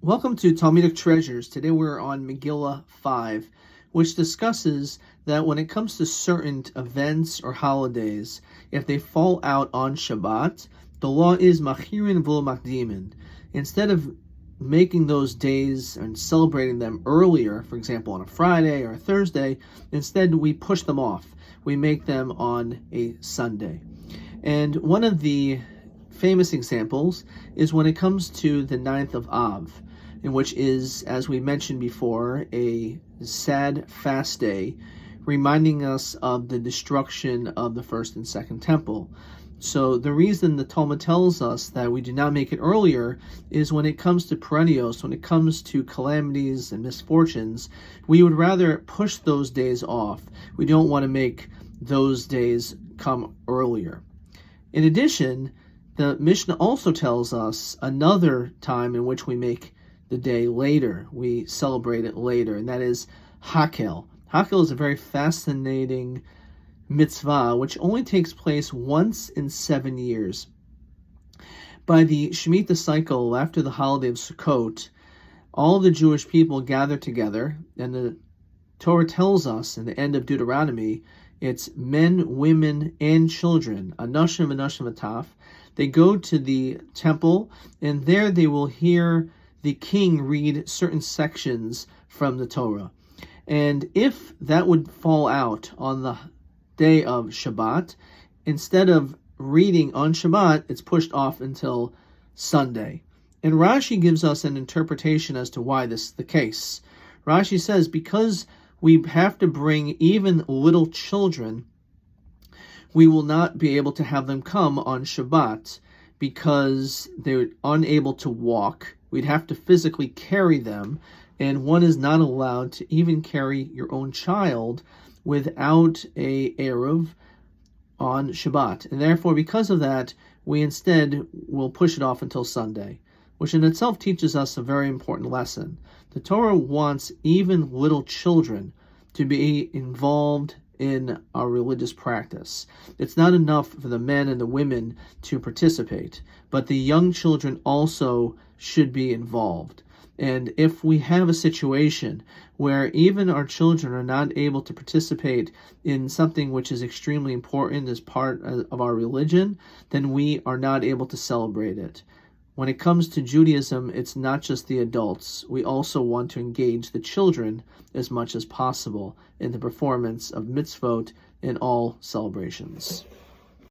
Welcome to Talmudic Treasures. Today we're on Megillah 5, which discusses that when it comes to certain events or holidays, if they fall out on Shabbat, the law is machirin v'lo makdimin. Instead of making those days and celebrating them earlier, for example on a Friday or a Thursday, instead we push them off. We make them on a Sunday. And one of the famous examples is when it comes to the 9th of Av, in which is, as we mentioned before, a sad fast day, reminding us of the destruction of the first and second temple. So the reason the Talmud tells us that we do not make it earlier is when it comes to perennials, when it comes to calamities and misfortunes, we would rather push those days off. We don't want to make those days come earlier. In addition, the Mishnah also tells us another time in which we make the day later, we celebrate it later, and that is Hakel. Hakel is a very fascinating mitzvah which only takes place once in 7 years. By the Shemitah cycle after the holiday of Sukkot, all the Jewish people gather together, and the Torah tells us in the end of Deuteronomy, it's men, women, and children, anashim v'taf. They go to the temple, and there they will hear the king read certain sections from the Torah. And if that would fall out on the day of Shabbat, instead of reading on Shabbat, it's pushed off until Sunday. And Rashi gives us an interpretation as to why this is the case. Rashi says, because we have to bring even little children, we will not be able to have them come on Shabbat because they're unable to walk. We'd have to physically carry them, and one is not allowed to even carry your own child without a Eruv on Shabbat. And therefore, because of that, we instead will push it off until Sunday, which in itself teaches us a very important lesson. The Torah wants even little children to be involved in our religious practice. It's not enough for the men and the women to participate, but the young children also should be involved. And if we have a situation where even our children are not able to participate in something which is extremely important as part of our religion, then we are not able to celebrate it. When it comes to Judaism, it's not just the adults. We also want to engage the children as much as possible in the performance of mitzvot in all celebrations.